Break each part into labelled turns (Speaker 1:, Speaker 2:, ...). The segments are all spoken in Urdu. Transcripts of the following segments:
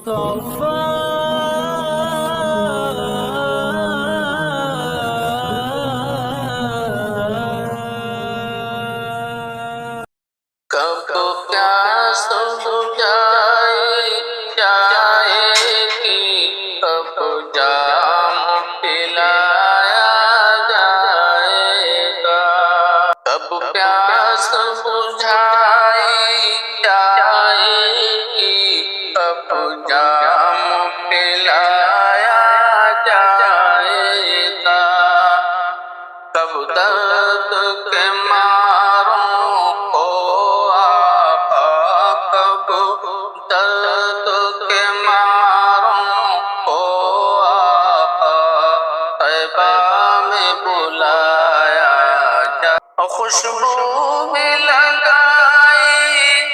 Speaker 1: کب پیاس بجھائی جائے گی، کب جام پلایا جائے گا، کب پیاس بجھائی جائے گی، کب جام پلایا جائے گا، کب درد کے ماروں کو آقا، کب درد کے ماروں کو آقا طیبہ میں بلایا جائے، خوشبو بھی لگائی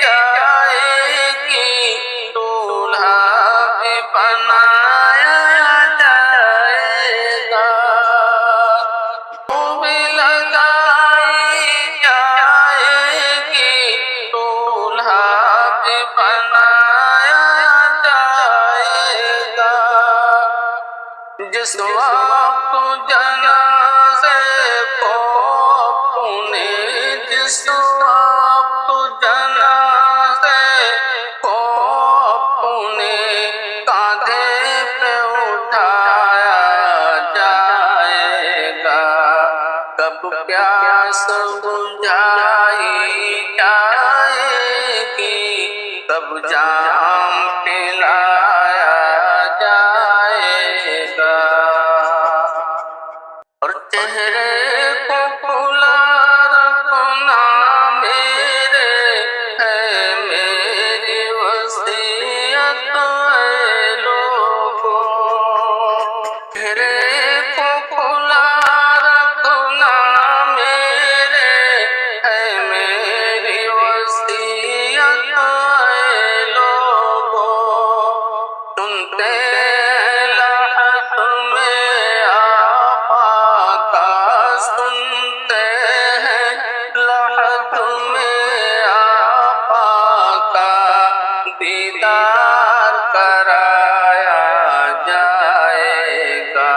Speaker 1: جائے گی، دولہا بھی بنایا جائے گا، بھی لگائی جائے گی، دولہا بھی بنایا جائے گا، جس وقت جنازے کو اپنے، جس وقت جنازے کو اپنے کاندھے پہ اٹھایا جائے گا، کب پیاس بجھائی جائے گی، کب جام پلایا جائے گا، اور چہرے کو کھلا رکھنا میرے ہے میری وصیت اے لوگو، چہرے کو کھلا رکھنا میرے ہے میری وصیت اے لوگو، سنتے لحد میں آقا کا، سنتے ہیں لحد میں آقا کا دیدار کرایا جائے گا،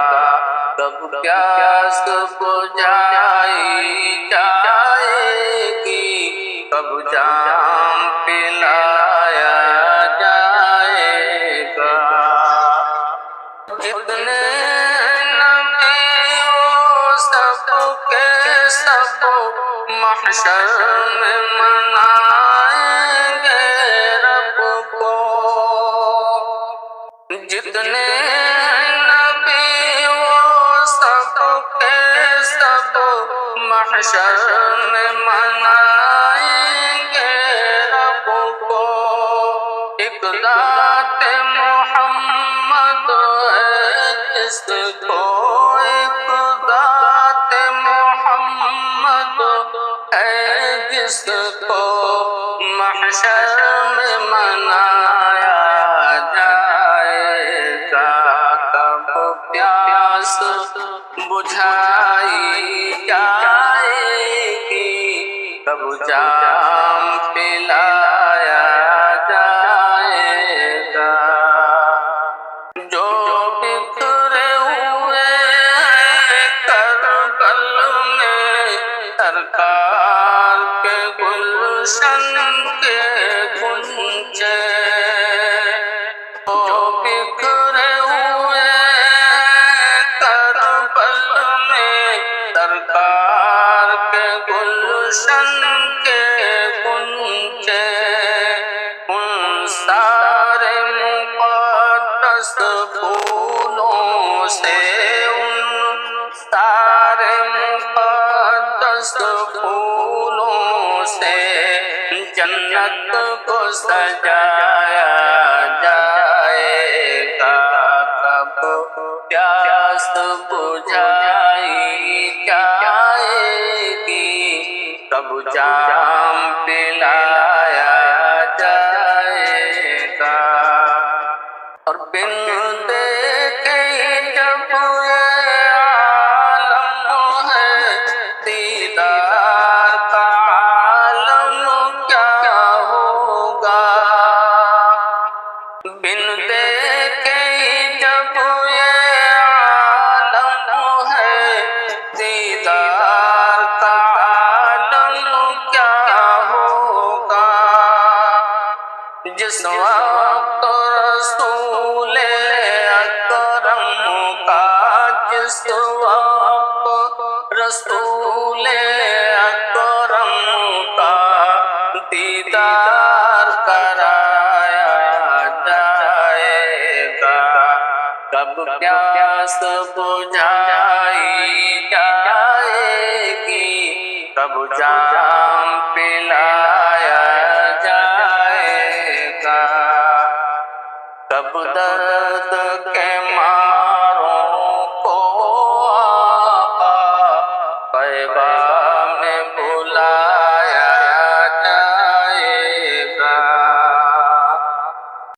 Speaker 1: کب پیاس بجھائی جائے گی، کب جام پلایا جائے گا، جتنے نبی وہ سب کے سب محشر میں منائیں گے رب کو، جتنے نبی وہ سب کے سب محشر میں منائیں گے رب کو، ایک ذات محمد ہے جس کو، ایک ذات محمد ہے جس کو محشر میں منایا جائے گا، کب پیاس بجھائی جائے گی، کب جام پلایا جائے گا، جو بکھرے ہوئے کربل میں سرکار کے گلشن کے گنچے، جو بکھرے ہوئے کربل میں سرکار کے گلشن کے گنچے، ان سارے مقدس پھولوں سے، ان سارے مقدس پھولوں سے جنت کو سجایا جائے گا، کب پیاس بجھائی جائے گی، کب جام پلایا جائے گا، اور بن دیکھے جب یہ عالم ہے، دیدار کا عالم کیا ہوگا، بن دیکھے جب یہ عالم ہے دیدار کا عالم کیا ہوگا جس وقت رسول اکرم کا جس وقت رسول اکرم کا دیدار کرایا جائے گا کب پیاس بجھائی جائے گی کب جام پلایا جائے گا کب درد کے ماں